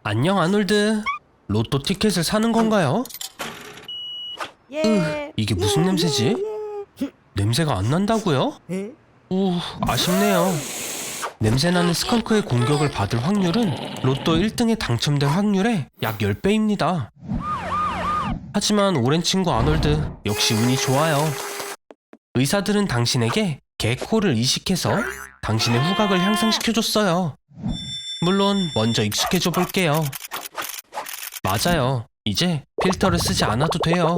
안녕 아놀드. 로또 티켓을 사는 건가요? 이게 무슨 냄새지? 냄새가 안 난다고요? 아쉽네요. 냄새나는 스컹크의 공격을 받을 확률은 로또 1등에 당첨될 확률의 약 10배입니다. 하지만 오랜 친구 아놀드 역시 운이 좋아요. 의사들은 당신에게 개 코를 이식해서 당신의 후각을 향상시켜줬어요. 물론 먼저 익숙해져 볼게요. 맞아요. 이제 필터를 쓰지 않아도 돼요.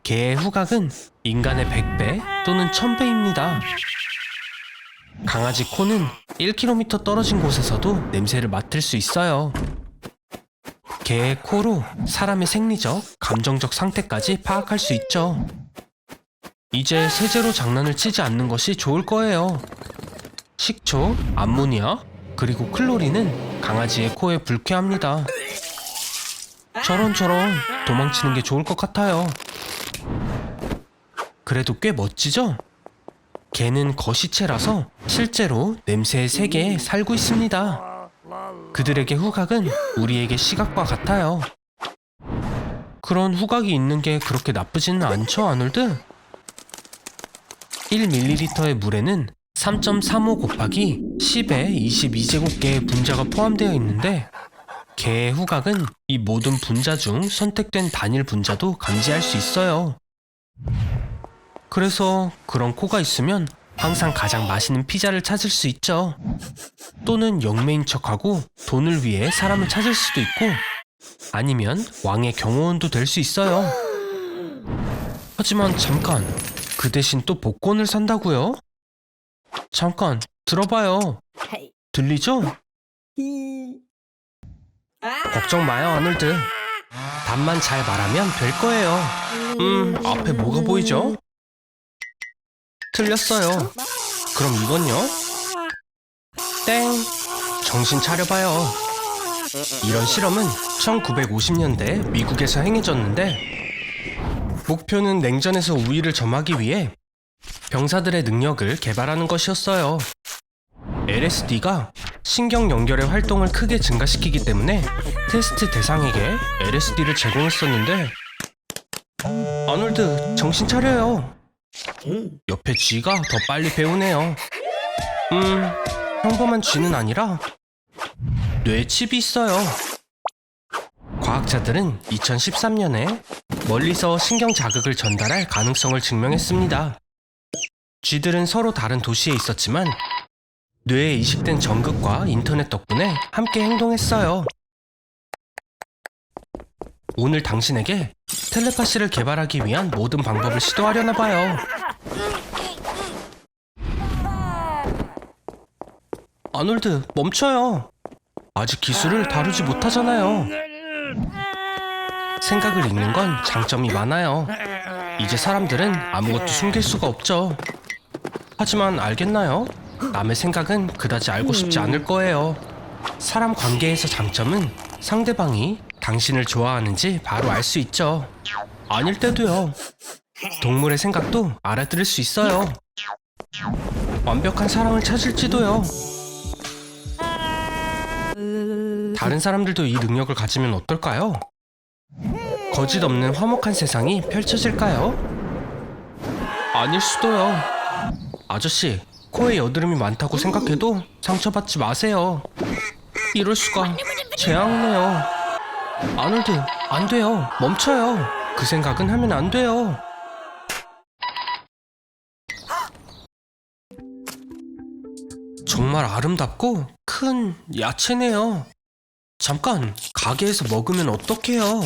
개의 후각은 인간의 100배 또는 1000배입니다. 강아지 코는 1km 떨어진 곳에서도 냄새를 맡을 수 있어요. 개의 코로 사람의 생리적, 감정적 상태까지 파악할 수 있죠. 이제 세제로 장난을 치지 않는 것이 좋을 거예요. 식초, 암모니아, 그리고 클로린은 강아지의 코에 불쾌합니다. 저런 도망치는 게 좋을 것 같아요. 그래도 꽤 멋지죠? 개는 거시체라서 실제로 냄새의 세계에 살고 있습니다. 그들에게 후각은 우리에게 시각과 같아요. 그런 후각이 있는 게 그렇게 나쁘지는 않죠, 아놀드? 1ml의 물에는 3.35 곱하기 10의 22제곱개의 분자가 포함되어 있는데 개의 후각은 이 모든 분자 중 선택된 단일 분자도 감지할 수 있어요. 그래서 그런 코가 있으면 항상 가장 맛있는 피자를 찾을 수 있죠. 또는 영매인 척하고 돈을 위해 사람을 찾을 수도 있고 아니면 왕의 경호원도 될 수 있어요. 하지만 잠깐, 그 대신 또 복권을 산다고요? 잠깐, 들어봐요. 들리죠? 걱정 마요, 아놀드. 답만 잘 말하면 될 거예요. 앞에 뭐가 보이죠? 틀렸어요. 그럼 이건요? 땡! 정신 차려봐요. 이런 실험은 1950년대 미국에서 행해졌는데 목표는 냉전에서 우위를 점하기 위해 병사들의 능력을 개발하는 것이었어요. LSD가 신경 연결의 활동을 크게 증가시키기 때문에 테스트 대상에게 LSD를 제공했었는데 아놀드, 정신 차려요. 옆에 쥐가 더 빨리 배우네요. 평범한 쥐는 아니라 뇌에 칩이 있어요. 과학자들은 2013년에 멀리서 신경 자극을 전달할 가능성을 증명했습니다. 쥐들은 서로 다른 도시에 있었지만 뇌에 이식된 전극과 인터넷 덕분에 함께 행동했어요. 오늘 당신에게 텔레파시를 개발하기 위한 모든 방법을 시도하려나 봐요. 아놀드, 멈춰요. 아직 기술을 다루지 못하잖아요. 생각을 읽는 건 장점이 많아요. 이제 사람들은 아무것도 숨길 수가 없죠. 하지만 알겠나요? 남의 생각은 그다지 알고 싶지 않을 거예요. 사람 관계에서 장점은 상대방이 당신을 좋아하는지 바로 알 수 있죠. 아닐 때도요. 동물의 생각도 알아들을 수 있어요. 완벽한 사랑을 찾을지도요. 다른 사람들도 이 능력을 가지면 어떨까요? 거짓 없는 화목한 세상이 펼쳐질까요? 아닐 수도요. 아저씨, 코에 여드름이 많다고 생각해도 상처받지 마세요. 이럴 수가. 재앙이네요. 아놀드, 안 돼요. 멈춰요. 그 생각은 하면 안 돼요. 정말 아름답고 큰 야채네요. 잠깐, 가게에서 먹으면 어떡해요?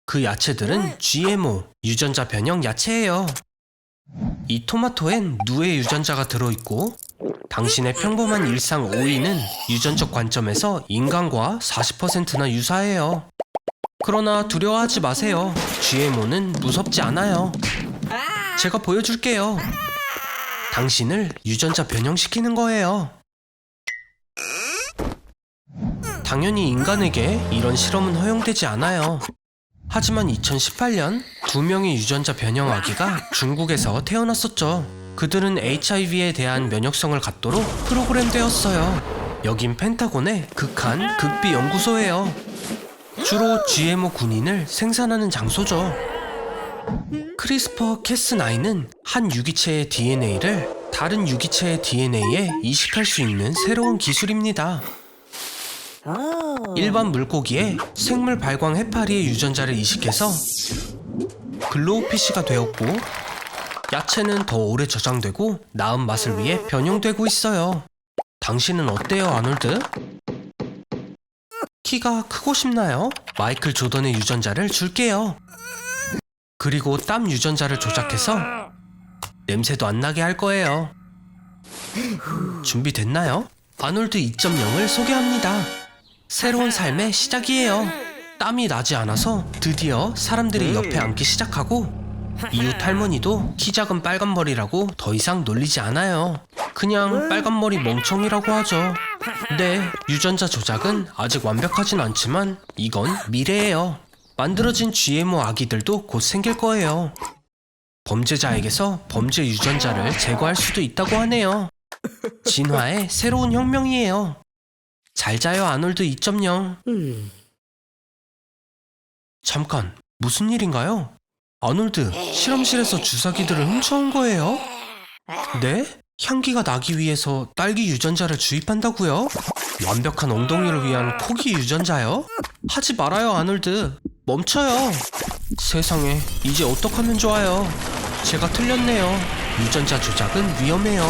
그 야채들은 GMO, 유전자 변형 야채예요. 이 토마토엔 누의 유전자가 들어있고 당신의 평범한 일상 오이는 유전적 관점에서 인간과 40%나 유사해요. 그러나 두려워하지 마세요. GMO는 무섭지 않아요. 제가 보여줄게요. 당신을 유전자 변형시키는 거예요. 당연히 인간에게 이런 실험은 허용되지 않아요. 하지만 2018년 2명의 유전자 변형 아기가 중국에서 태어났었죠. 그들은 HIV에 대한 면역성을 갖도록 프로그램되었어요. 여긴 펜타곤의 극한 극비 연구소예요. 주로 GMO 군인을 생산하는 장소죠. 크리스퍼 캐스9은 한 유기체의 DNA를 다른 유기체의 DNA에 이식할 수 있는 새로운 기술입니다. 일반 물고기에 생물 발광 해파리의 유전자를 이식해서 글로우피쉬가 되었고, 야채는 더 오래 저장되고 나은 맛을 위해 변형되고 있어요. 당신은 어때요, 아놀드? 키가 크고 싶나요? 마이클 조던의 유전자를 줄게요. 그리고 땀 유전자를 조작해서 냄새도 안 나게 할 거예요. 준비됐나요? 아놀드 2.0을 소개합니다. 새로운 삶의 시작이에요. 땀이 나지 않아서 드디어 사람들이 옆에 앉기 시작하고, 이웃 할머니도 키 작은 빨간 머리라고 더 이상 놀리지 않아요. 그냥 빨간 머리 멍청이라고 하죠. 네, 유전자 조작은 아직 완벽하진 않지만 이건 미래예요. 만들어진 GMO 아기들도 곧 생길 거예요. 범죄자에게서 범죄 유전자를 제거할 수도 있다고 하네요. 진화의 새로운 혁명이에요. 잘 자요, 아놀드 2.0. 잠깐, 무슨 일인가요? 아놀드, 실험실에서 주사기들을 훔쳐온 거예요? 네? 향기가 나기 위해서 딸기 유전자를 주입한다고요? 완벽한 엉덩이를 위한 코기 유전자요? 하지 말아요, 아놀드. 멈춰요. 세상에, 이제 어떡하면 좋아요. 제가 틀렸네요. 유전자 조작은 위험해요.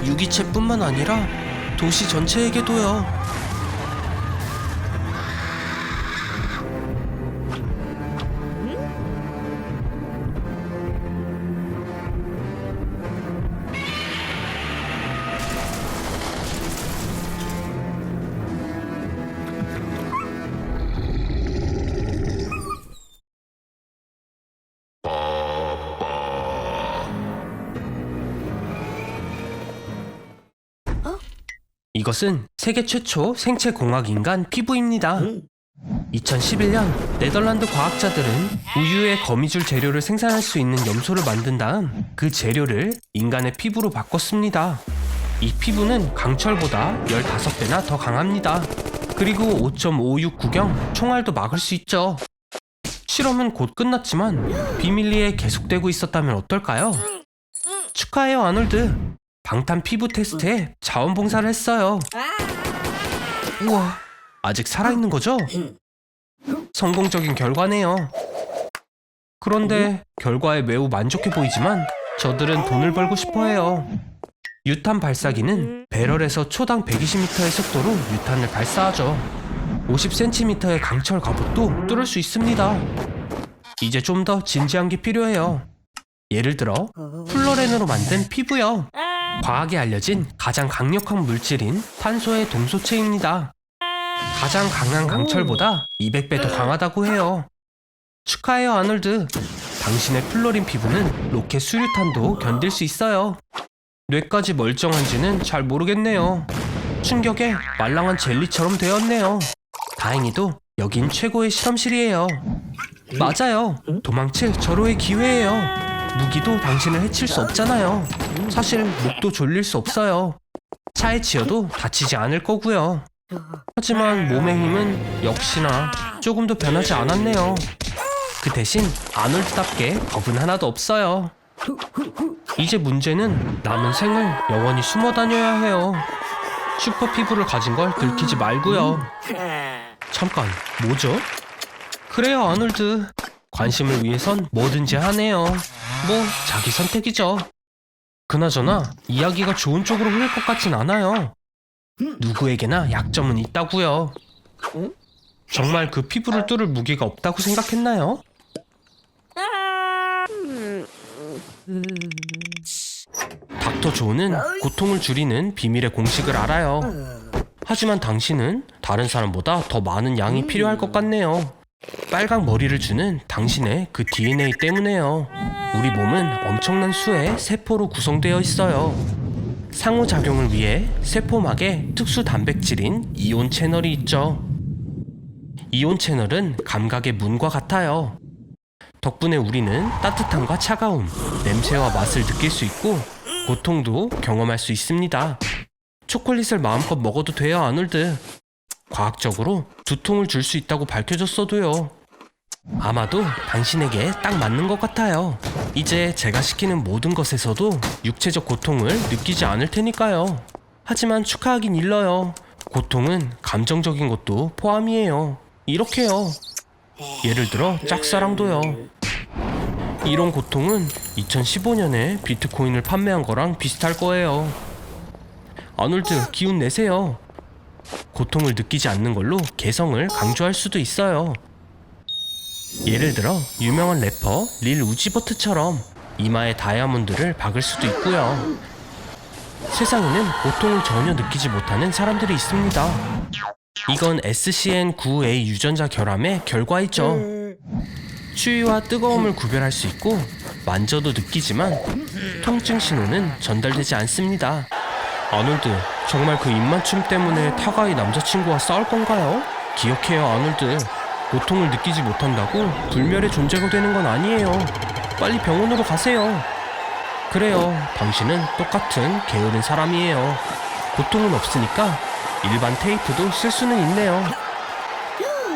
유기체뿐만 아니라 도시 전체에게도요. 이것은 세계 최초 생체공학 인간 피부입니다. 2011년 네덜란드 과학자들은 우유의 거미줄 재료를 생산할 수 있는 염소를 만든 다음 그 재료를 인간의 피부로 바꿨습니다. 이 피부는 강철보다 15배나 더 강합니다. 그리고 5.569경 총알도 막을 수 있죠. 실험은 곧 끝났지만 비밀리에 계속되고 있었다면 어떨까요? 축하해요, 아놀드. 방탄 피부 테스트에 자원봉사를 했어요. 우와, 아직 살아있는 거죠? 성공적인 결과네요. 그런데 결과에 매우 만족해 보이지만 저들은 돈을 벌고 싶어해요. 유탄 발사기는 배럴에서 초당 120m의 속도로 유탄을 발사하죠. 50cm의 강철 갑옷도 뚫을 수 있습니다. 이제 좀 더 진지한 게 필요해요. 예를 들어 플로렌으로 만든 피부요. 과학에 알려진 가장 강력한 물질인 탄소의 동소체입니다. 가장 강한 강철보다 200배 더 강하다고 해요. 축하해요, 아놀드. 당신의 플로린 피부는 로켓 수류탄도 견딜 수 있어요. 뇌까지 멀쩡한지는 잘 모르겠네요. 충격에 말랑한 젤리처럼 되었네요. 다행히도 여긴 최고의 실험실이에요. 맞아요. 도망칠 절호의 기회예요. 무기도 당신을 해칠 수 없잖아요. 사실 목도 졸릴 수 없어요. 차에 치여도 다치지 않을 거고요. 하지만 몸의 힘은 역시나 조금도 변하지 않았네요. 그 대신 아놀드답게 겁은 하나도 없어요. 이제 문제는 남은 생을 영원히 숨어 다녀야 해요. 슈퍼 피부를 가진 걸 들키지 말고요. 잠깐, 뭐죠? 그래요, 아놀드. 관심을 위해선 뭐든지 하네요. 뭐 자기 선택이죠. 그나저나 이야기가 좋은 쪽으로 흐를 것 같진 않아요. 누구에게나 약점은 있다고요. 정말 그 피부를 뚫을 무기가 없다고 생각했나요? 닥터 조는 고통을 줄이는 비밀의 공식을 알아요. 하지만 당신은 다른 사람보다 더 많은 양이 필요할 것 같네요. 빨강 머리를 주는 당신의 그 DNA 때문에요. 우리 몸은 엄청난 수의 세포로 구성되어 있어요. 상호작용을 위해 세포막에 특수 단백질인 이온 채널이 있죠. 이온 채널은 감각의 문과 같아요. 덕분에 우리는 따뜻함과 차가움, 냄새와 맛을 느낄 수 있고 고통도 경험할 수 있습니다. 초콜릿을 마음껏 먹어도 돼요, 아놀드. 과학적으로 두통을 줄 수 있다고 밝혀졌어도요. 아마도 당신에게 딱 맞는 것 같아요. 이제 제가 시키는 모든 것에서도 육체적 고통을 느끼지 않을 테니까요. 하지만 축하하긴 일러요. 고통은 감정적인 것도 포함이에요. 이렇게요. 예를 들어 짝사랑도요. 이런 고통은 2015년에 비트코인을 판매한 거랑 비슷할 거예요. 아놀드, 기운 내세요. 고통을 느끼지 않는 걸로 개성을 강조할 수도 있어요. 예를 들어 유명한 래퍼 릴 우지버트처럼 이마에 다이아몬드를 박을 수도 있고요. 세상에는 고통을 전혀 느끼지 못하는 사람들이 있습니다. 이건 SCN9A 유전자 결함의 결과이죠. 추위와 뜨거움을 구별할 수 있고 만져도 느끼지만 통증 신호는 전달되지 않습니다. 아놀드, 정말 그 입맞춤 때문에 타가이 남자친구와 싸울 건가요? 기억해요, 아놀드. 고통을 느끼지 못한다고 불멸의 존재가 되는 건 아니에요. 빨리 병원으로 가세요. 그래요, 당신은 똑같은 게으른 사람이에요. 고통은 없으니까 일반 테이프도 쓸 수는 있네요.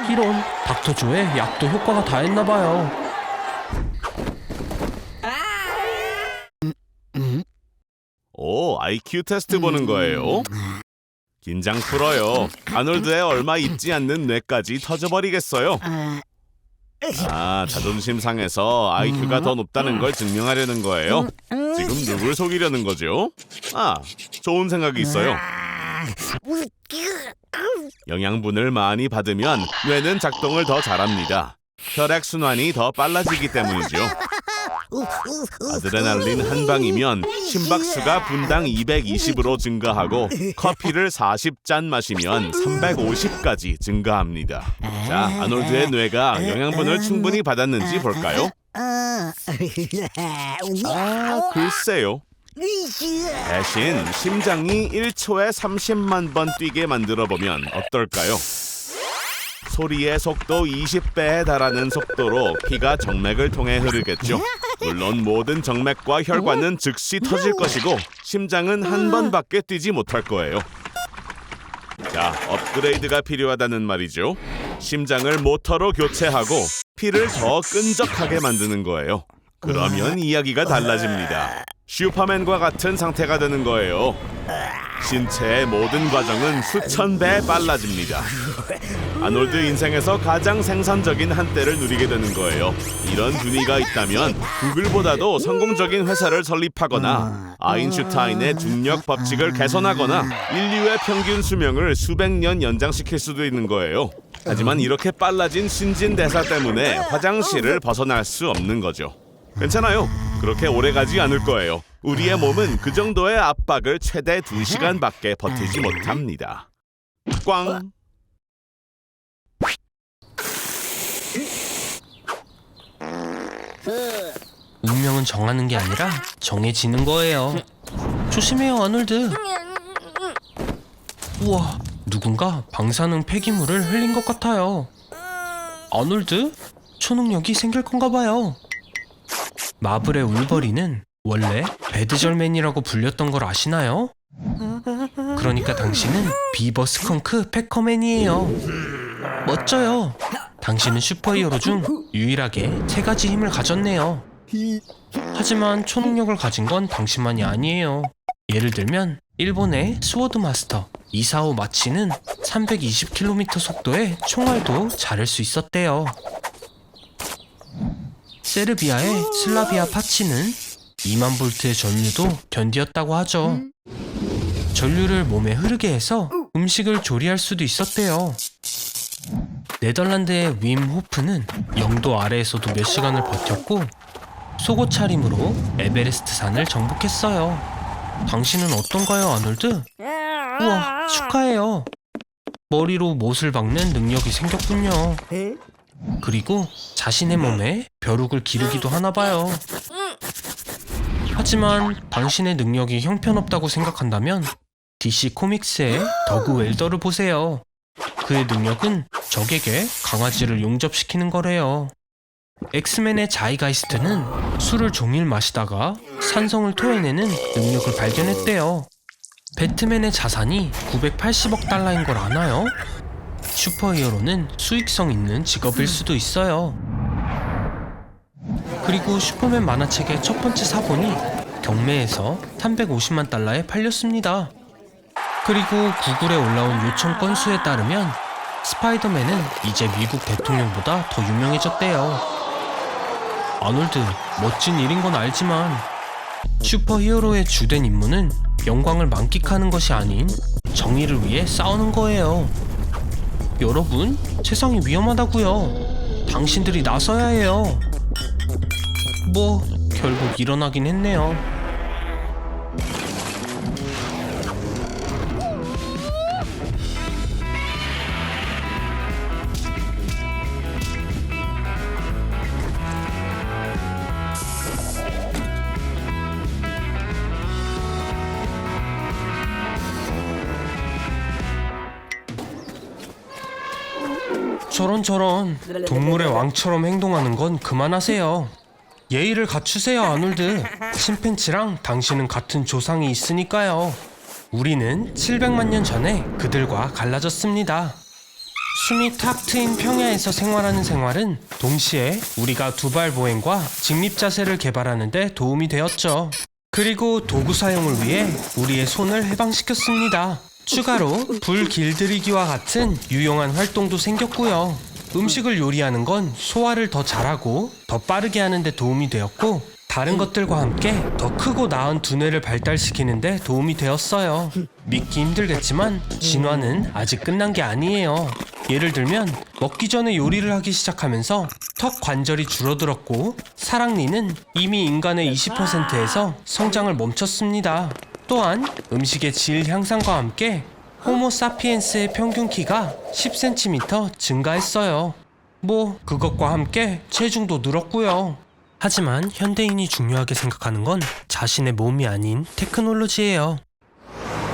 이런, 닥터 조의 약도 효과가 다했나봐요. 오, IQ 테스트 보는 거예요? 긴장 풀어요. 아놀드의 얼마 있지 않는 뇌까지 터져버리겠어요. 자존심 상해서 IQ가 더 높다는 걸 증명하려는 거예요. 지금 누굴 속이려는 거죠? 좋은 생각이 있어요. 영양분을 많이 받으면 뇌는 작동을 더 잘합니다. 혈액순환이 더 빨라지기 때문이죠. 아드레날린 한 방이면 심박수가 분당 220으로 증가하고 커피를 40잔 마시면 350까지 증가합니다. 자, 아놀드의 뇌가 영양분을 충분히 받았는지 볼까요? 글쎄요. 대신 심장이 1초에 30만 번 뛰게 만들어보면 어떨까요? 소리의 속도 20배에 달하는 속도로 피가 정맥을 통해 흐르겠죠. 물론 모든 정맥과 혈관은 즉시 터질 것이고 심장은 한 번밖에 뛰지 못할 거예요. 자, 업그레이드가 필요하다는 말이죠. 심장을 모터로 교체하고 피를 더 끈적하게 만드는 거예요. 그러면 이야기가 달라집니다. 슈퍼맨과 같은 상태가 되는 거예요. 신체의 모든 과정은 수천 배 빨라집니다. 아놀드 인생에서 가장 생산적인 한때를 누리게 되는 거예요. 이런 둔의가 있다면 구글보다도 성공적인 회사를 설립하거나 아인슈타인의 중력 법칙을 개선하거나 인류의 평균 수명을 수백 년 연장시킬 수도 있는 거예요. 하지만 이렇게 빨라진 신진대사 때문에 화장실을 벗어날 수 없는 거죠. 괜찮아요. 그렇게 오래 가지 않을 거예요. 우리의 몸은 그 정도의 압박을 최대 2시간밖에 버티지 못합니다. 꽝! 운명은 정하는 게 아니라 정해지는 거예요. 조심해요, 아놀드. 우와, 누군가 방사능 폐기물을 흘린 것 같아요. 아놀드? 초능력이 생길 건가 봐요. 마블의 울버린은 원래 배드절맨이라고 불렸던 걸 아시나요? 그러니까 당신은 비버 스컹크 패커맨이에요. 멋져요. 당신은 슈퍼히어로 중 유일하게 3가지 힘을 가졌네요. 하지만 초능력을 가진 건 당신만이 아니에요. 예를 들면 일본의 스워드 마스터 이사오 마치는 320km 속도의 총알도 자를 수 있었대요. 세르비아의 슬라비아 파치는 2만 볼트의 전류도 견디었다고 하죠. 전류를 몸에 흐르게 해서 음식을 조리할 수도 있었대요. 네덜란드의 윈 호프는 0도 아래에서도 몇 시간을 버텼고 속옷 차림으로 에베레스트 산을 정복했어요. 당신은 어떤가요, 아놀드? 우와, 축하해요. 머리로 못을 박는 능력이 생겼군요. 그리고 자신의 몸에 벼룩을 기르기도 하나봐요. 하지만 당신의 능력이 형편없다고 생각한다면 DC 코믹스의 더그 웰더를 보세요. 그의 능력은 적에게 강아지를 용접시키는 거래요. 엑스맨의 자이가이스트는 술을 종일 마시다가 산성을 토해내는 능력을 발견했대요. 배트맨의 자산이 980억 달러인 걸 아나요? 슈퍼히어로는 수익성 있는 직업일 수도 있어요. 그리고 슈퍼맨 만화책의 첫 번째 사본이 경매에서 350만 달러에 팔렸습니다. 그리고 구글에 올라온 요청 건수에 따르면 스파이더맨은 이제 미국 대통령보다 더 유명해졌대요. 아놀드, 멋진 일인 건 알지만 슈퍼히어로의 주된 임무는 영광을 만끽하는 것이 아닌 정의를 위해 싸우는 거예요. 여러분, 세상이 위험하다고요. 당신들이 나서야 해요. 뭐 결국 일어나긴 했네요. 저런 동물의 왕처럼 행동하는 건 그만하세요. 예의를 갖추세요, 아놀드. 침팬지랑 당신은 같은 조상이 있으니까요. 우리는 700만 년 전에 그들과 갈라졌습니다. 숨이 탁 트인 평야에서 생활하는 생활은 동시에 우리가 두발 보행과 직립 자세를 개발하는 데 도움이 되었죠. 그리고 도구 사용을 위해 우리의 손을 해방시켰습니다. 추가로 불 길들이기와 같은 유용한 활동도 생겼고요. 음식을 요리하는 건 소화를 더 잘하고 더 빠르게 하는 데 도움이 되었고, 다른 것들과 함께 더 크고 나은 두뇌를 발달시키는 데 도움이 되었어요. 믿기 힘들겠지만 진화는 아직 끝난 게 아니에요. 예를 들면 먹기 전에 요리를 하기 시작하면서 턱 관절이 줄어들었고, 사랑니는 이미 인간의 20%에서 성장을 멈췄습니다. 또한 음식의 질 향상과 함께 호모사피엔스의 평균 키가 10cm 증가했어요. 뭐 그것과 함께 체중도 늘었고요. 하지만 현대인이 중요하게 생각하는 건 자신의 몸이 아닌 테크놀로지예요.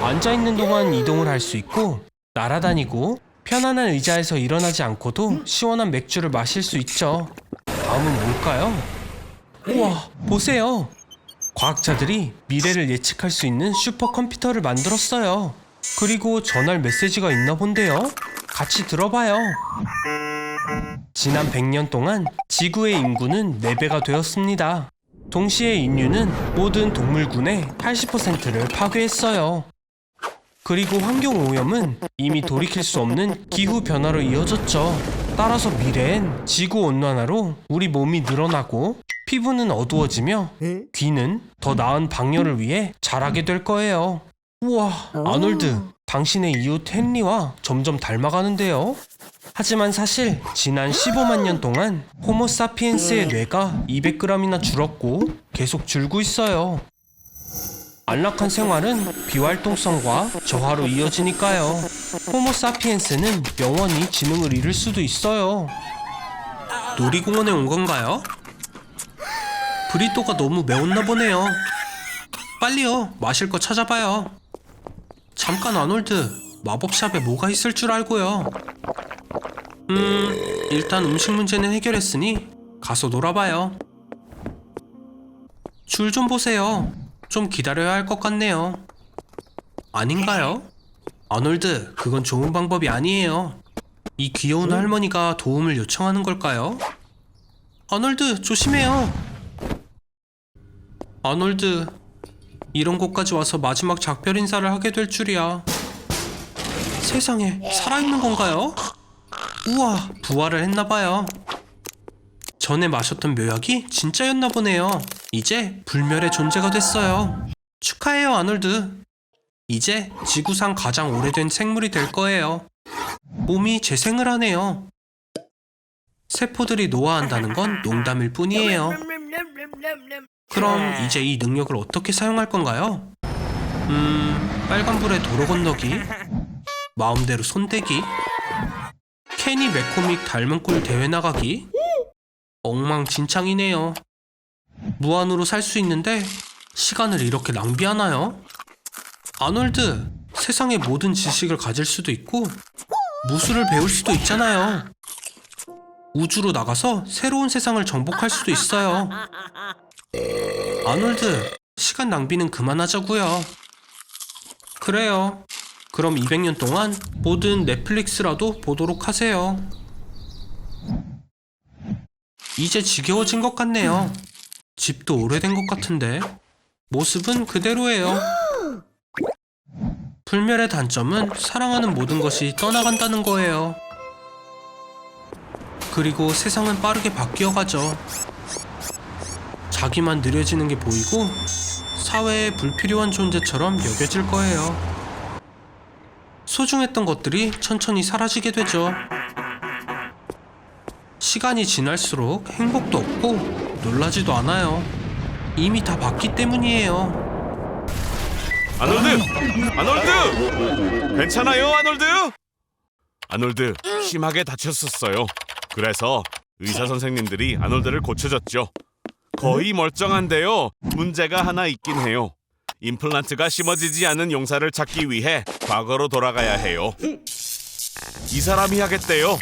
앉아있는 동안 이동을 할 수 있고, 날아다니고, 편안한 의자에서 일어나지 않고도 시원한 맥주를 마실 수 있죠. 다음은 뭘까요? 우와, 보세요. 과학자들이 미래를 예측할 수 있는 슈퍼컴퓨터를 만들었어요. 그리고 전할 메시지가 있나 본데요. 같이 들어봐요. 지난 100년 동안 지구의 인구는 4배가 되었습니다. 동시에 인류는 모든 동물군의 80%를 파괴했어요. 그리고 환경오염은 이미 돌이킬 수 없는 기후변화로 이어졌죠. 따라서 미래엔 지구온난화로 우리 몸이 늘어나고, 피부는 어두워지며 귀는 더 나은 방열을 위해 자라게 될 거예요. 우와, 아놀드, 당신의 이웃 헨리와 점점 닮아가는데요. 하지만 사실 지난 15만 년 동안 호모사피엔스의 뇌가 200g이나 줄었고 계속 줄고 있어요. 안락한 생활은 비활동성과 저하로 이어지니까요. 호모사피엔스는 영원히 지능을 잃을 수도 있어요. 놀이공원에 온 건가요? 브리또가 너무 매웠나 보네요. 빨리요, 마실 거 찾아봐요. 잠깐 아놀드, 마법샵에 뭐가 있을 줄 알고요. 일단 음식 문제는 해결했으니 가서 놀아봐요. 줄 좀 보세요. 좀 기다려야 할 것 같네요. 아닌가요? 아놀드, 그건 좋은 방법이 아니에요. 이 귀여운 할머니가 도움을 요청하는 걸까요? 아놀드, 조심해요. 아놀드, 이런 곳까지 와서 마지막 작별 인사를 하게 될 줄이야. 세상에, 살아있는 건가요? 우와, 부활을 했나봐요. 전에 마셨던 묘약이 진짜였나 보네요. 이제 불멸의 존재가 됐어요. 축하해요, 아놀드. 이제 지구상 가장 오래된 생물이 될 거예요. 몸이 재생을 하네요. 세포들이 노화한다는 건 농담일 뿐이에요. 그럼 이제 이 능력을 어떻게 사용할 건가요? 빨간불에 도로 건너기, 마음대로 손대기, 케니 맥코믹 닮은 꼴 대회 나가기. 엉망진창이네요. 무한으로 살 수 있는데 시간을 이렇게 낭비하나요? 아놀드, 세상의 모든 지식을 가질 수도 있고 무술을 배울 수도 있잖아요. 우주로 나가서 새로운 세상을 정복할 수도 있어요. 아놀드, 시간 낭비는 그만하자고요. 그래요. 그럼 200년 동안 모든 넷플릭스라도 보도록 하세요. 이제 지겨워진 것 같네요. 집도 오래된 것 같은데 모습은 그대로예요. 불멸의 단점은 사랑하는 모든 것이 떠나간다는 거예요. 그리고 세상은 빠르게 바뀌어가죠. 자기만 느려지는 게 보이고 사회에 불필요한 존재처럼 여겨질 거예요. 소중했던 것들이 천천히 사라지게 되죠. 시간이 지날수록 행복도 없고 놀라지도 않아요. 이미 다 봤기 때문이에요. 아놀드! 괜찮아요, 아놀드? 아놀드 심하게 다쳤었어요. 그래서 의사 선생님들이 아놀드를 고쳐줬죠. 거의 멀쩡한데요. 문제가 하나 있긴 해요. 임플란트가 심어지지 않은 용사를 찾기 위해 과거로 돌아가야 해요. 이 사람이 하겠대요.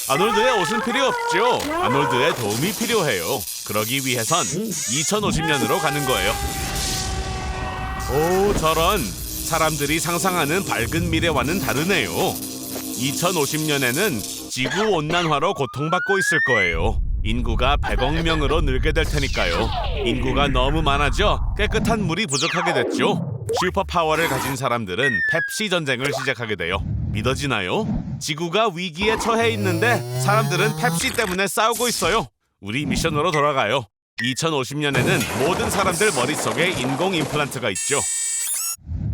아놀드의 옷은 필요 없죠. 아놀드의 도움이 필요해요. 그러기 위해선 2050년으로 가는 거예요. 오, 저런. 사람들이 상상하는 밝은 미래와는 다르네요. 2050년에는 지구온난화로 고통받고 있을 거예요. 인구가 100억 명으로 늘게 될 테니까요. 인구가 너무 많아져 깨끗한 물이 부족하게 됐죠. 슈퍼파워를 가진 사람들은 펩시 전쟁을 시작하게 돼요. 믿어지나요? 지구가 위기에 처해 있는데 사람들은 펩시 때문에 싸우고 있어요. 우리 미션으로 돌아가요. 2050년에는 모든 사람들 머릿속에 인공 임플란트가 있죠.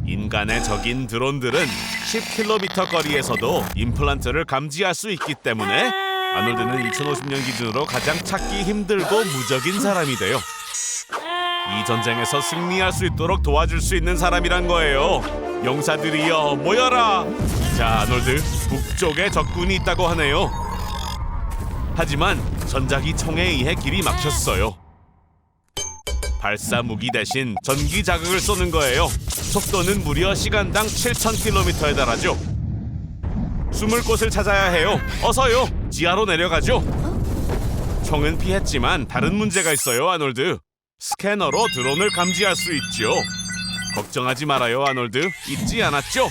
인간의 적인 드론들은 10km 거리에서도 임플란트를 감지할 수 있기 때문에 아놀드는 2050년 기준으로 가장 찾기 힘들고 무적인 사람이 돼요. 이 전쟁에서 승리할 수 있도록 도와줄 수 있는 사람이란 거예요. 용사들이여 모여라. 자, 아놀드, 북쪽에 적군이 있다고 하네요. 하지만 전자기 총에 의해 길이 막혔어요. 발사 무기 대신 전기 자극을 쏘는 거예요. 속도는 무려 시간당 7,000km에 달하죠. 숨을 곳을 찾아야 해요. 어서요. 지하로 내려가죠. 총은 피했지만 다른 문제가 있어요, 아놀드. 스캐너로 드론을 감지할 수 있죠. 걱정하지 말아요, 아놀드. 잊지 않았죠?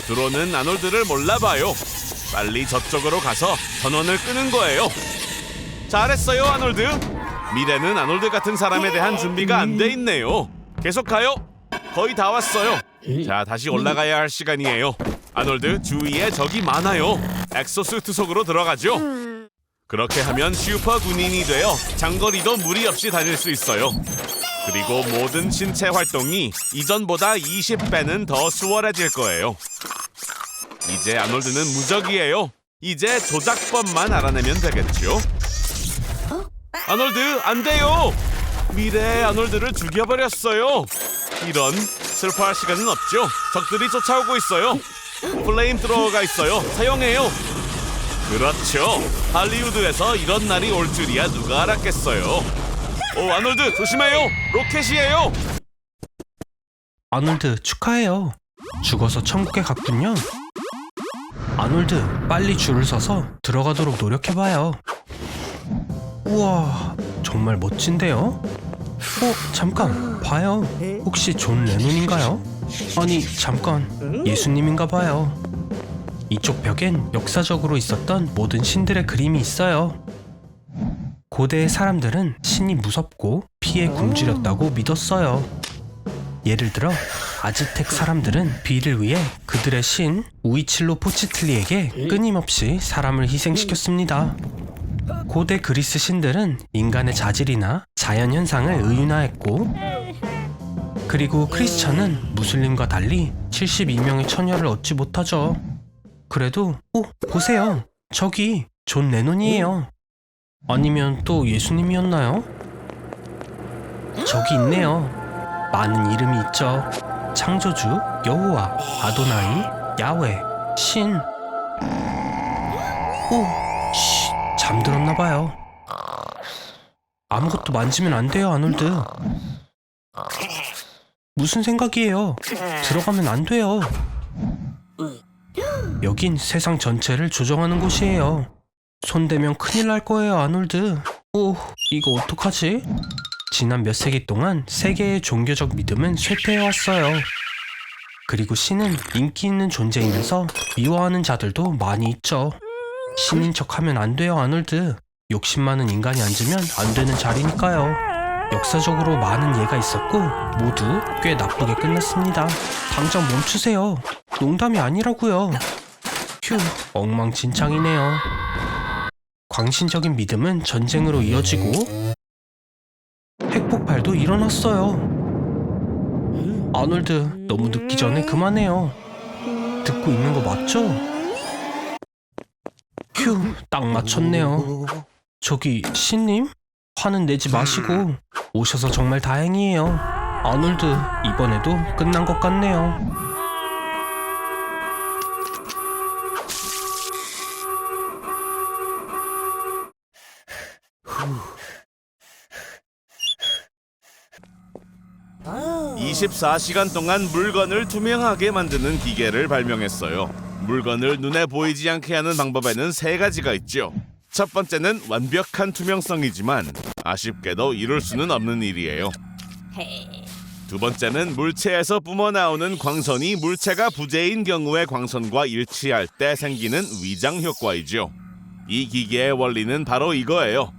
드론은 아놀드를 몰라봐요. 빨리 저쪽으로 가서 전원을 끄는 거예요. 잘했어요, 아놀드. 미래는 아놀드 같은 사람에 대한 준비가 안 돼 있네요. 계속 가요. 거의 다 왔어요. 자, 다시 올라가야 할 시간이에요. 아놀드, 주위에 적이 많아요. 엑소수트 속으로 들어가죠. 그렇게 하면 슈퍼 군인이 되어 장거리도 무리 없이 다닐 수 있어요. 그리고 모든 신체 활동이 이전보다 20배는 더 수월해질 거예요. 이제 아놀드는 무적이에요. 이제 조작법만 알아내면 되겠죠. 아놀드, 안 돼요! 미래의 아놀드를 죽여버렸어요. 이런, 슬퍼할 시간은 없죠. 적들이 쫓아오고 있어요. 플레임 트로어가 있어요. 사용해요. 그렇죠. 할리우드에서 이런 날이 올 줄이야 누가 알았겠어요. 오, 아놀드 조심해요. 로켓이에요. 아놀드 축하해요. 죽어서 천국에 갔군요. 아놀드 빨리 줄을 서서 들어가도록 노력해봐요. 우와, 정말 멋진데요? 잠깐 봐요. 혹시 존 레논인가요? 아니 잠깐, 예수님인가 봐요. 이쪽 벽엔 역사적으로 있었던 모든 신들의 그림이 있어요. 고대의 사람들은 신이 무섭고 피에 굶주렸다고 믿었어요. 예를 들어 아즈텍 사람들은 비를 위해 그들의 신 우이칠로 포치틀리에게 끊임없이 사람을 희생시켰습니다. 고대 그리스 신들은 인간의 자질이나 자연현상을 의윤화했고, 그리고 크리스천은 무슬림과 달리 72명의 처녀를 얻지 못하죠. 그래도 보세요. 저기 존 레논이에요. 아니면 또 예수님이었나요? 저기 있네요. 많은 이름이 있죠. 창조주, 여호와, 아도나이, 야훼, 신. 잠들었나봐요. 아무것도 만지면 안 돼요, 아놀드. 무슨 생각이에요? 들어가면 안 돼요. 여긴 세상 전체를 조정하는 곳이에요. 손대면 큰일 날 거예요, 아놀드. 이거 어떡하지? 지난 몇 세기 동안 세계의 종교적 믿음은 쇠퇴해왔어요. 그리고 신은 인기 있는 존재이면서 미워하는 자들도 많이 있죠. 신인 척하면 안 돼요, 아놀드. 욕심 많은 인간이 앉으면 안 되는 자리니까요. 역사적으로 많은 예가 있었고 모두 꽤 나쁘게 끝났습니다. 당장 멈추세요. 농담이 아니라고요. 휴, 엉망진창이네요. 광신적인 믿음은 전쟁으로 이어지고 핵폭발도 일어났어요. 아놀드, 너무 늦기 전에 그만해요. 듣고 있는 거 맞죠? 휴, 딱 맞췄네요. 저기, 신님? 화는 내지 마시고 오셔서 정말 다행이에요. 아놀드, 이번에도 끝난 것 같네요. 후. 24시간 동안 물건을 투명하게 만드는 기계를 발명했어요. 물건을 눈에 보이지 않게 하는 방법에는 세 가지가 있죠. 첫 번째는 완벽한 투명성이지만 아쉽게도 이룰 수는 없는 일이에요. 두 번째는 물체에서 뿜어나오는 광선이 물체가 부재인 경우의 광선과 일치할 때 생기는 위장 효과이죠. 이 기계의 원리는 바로 이거예요.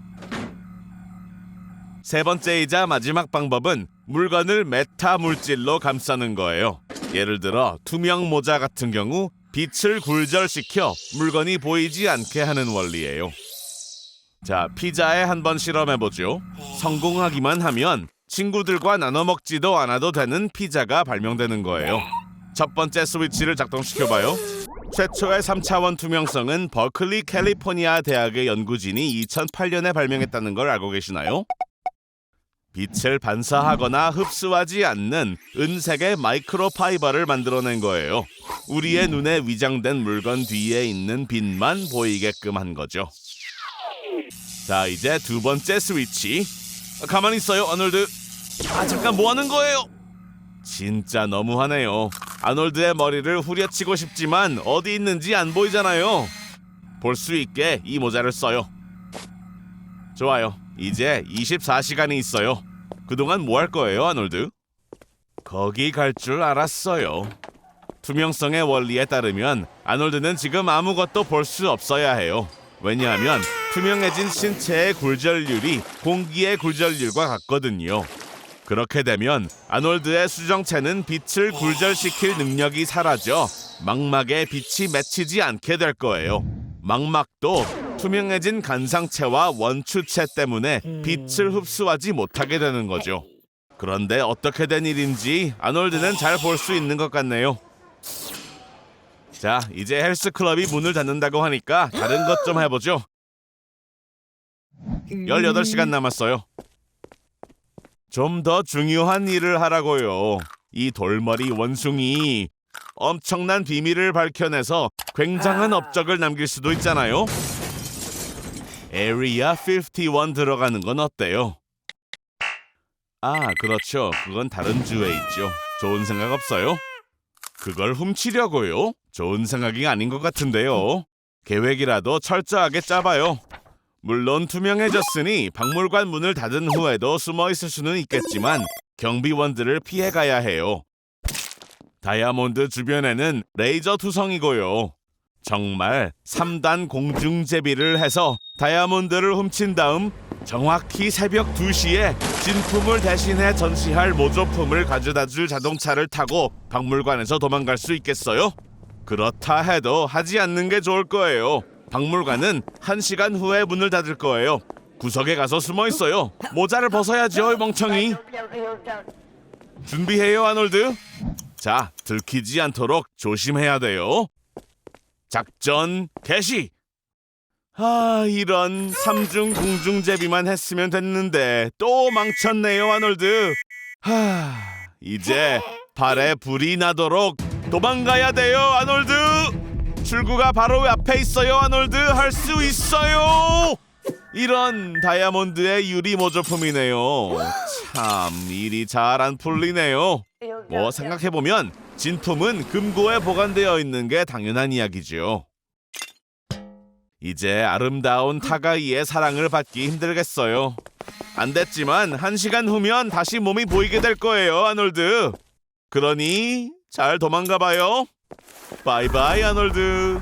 세 번째이자 마지막 방법은 물건을 메타 물질로 감싸는 거예요. 예를 들어 투명 모자 같은 경우 빛을 굴절시켜 물건이 보이지 않게 하는 원리예요. 자, 피자에 한번 실험해보죠. 성공하기만 하면 친구들과 나눠 먹지도 않아도 되는 피자가 발명되는 거예요. 첫 번째 스위치를 작동시켜봐요. 최초의 3차원 투명성은 버클리 캘리포니아 대학의 연구진이 2008년에 발명했다는 걸 알고 계시나요? 빛을 반사하거나 흡수하지 않는 은색의 마이크로파이버를 만들어낸 거예요. 우리의 눈에 위장된 물건 뒤에 있는 빛만 보이게끔 한 거죠. 자, 이제 두 번째 스위치. 가만히 있어요, 아놀드. 잠깐 뭐 하는 거예요? 진짜 너무하네요. 아놀드의 머리를 후려치고 싶지만 어디 있는지 안 보이잖아요. 볼 수 있게 이 모자를 써요. 좋아요. 이제 24시간이 있어요. 그동안 뭐 할 거예요, 아놀드? 거기 갈 줄 알았어요. 투명성의 원리에 따르면 아놀드는 지금 아무것도 볼 수 없어야 해요. 왜냐하면 투명해진 신체의 굴절률이 공기의 굴절률과 같거든요. 그렇게 되면 아놀드의 수정체는 빛을 굴절시킬 능력이 사라져 망막에 빛이 맺히지 않게 될 거예요. 망막도 투명해진 간상체와 원추체 때문에 빛을 흡수하지 못하게 되는 거죠. 그런데 어떻게 된 일인지 아놀드는 잘 볼 수 있는 것 같네요. 자, 이제 헬스클럽이 문을 닫는다고 하니까 다른 것 좀 해보죠. 18시간 남았어요. 좀 더 중요한 일을 하라고요. 이 돌머리 원숭이 엄청난 비밀을 밝혀내서 굉장한 업적을 남길 수도 있잖아요. 에리아 51 들어가는 건 어때요? 아, 그렇죠. 그건 다른 주에 있죠. 좋은 생각 없어요? 그걸 훔치려고요? 좋은 생각이 아닌 것 같은데요. 계획이라도 철저하게 짜봐요. 물론 투명해졌으니 박물관 문을 닫은 후에도 숨어 있을 수는 있겠지만 경비원들을 피해가야 해요. 다이아몬드 주변에는 레이저 투성이고요. 정말 3단 공중제비를 해서 다이아몬드를 훔친 다음 정확히 새벽 2시에 진품을 대신해 전시할 모조품을 가져다줄 자동차를 타고 박물관에서 도망갈 수 있겠어요? 그렇다 해도 하지 않는 게 좋을 거예요. 박물관은 1시간 후에 문을 닫을 거예요. 구석에 가서 숨어 있어요. 모자를 벗어야죠, 멍청이. 준비해요, 아놀드. 자, 들키지 않도록 조심해야 돼요. 작전 개시. 이런 3중 공중제비만 했으면 됐는데 또 망쳤네요, 아놀드. 이제 발에 불이 나도록 도망가야 돼요, 아놀드. 출구가 바로 앞에 있어요, 아놀드. 할 수 있어요. 이런 다이아몬드의 유리 모조품이네요. 참 일이 잘 안 풀리네요. 뭐 생각해보면 진품은 금고에 보관되어 있는 게 당연한 이야기죠. 이제 아름다운 타가이의 사랑을 받기 힘들겠어요. 안 됐지만 1시간 후면 다시 몸이 보이게 될 거예요, 아놀드. 그러니 잘 도망가 봐요. 바이바이, 아놀드.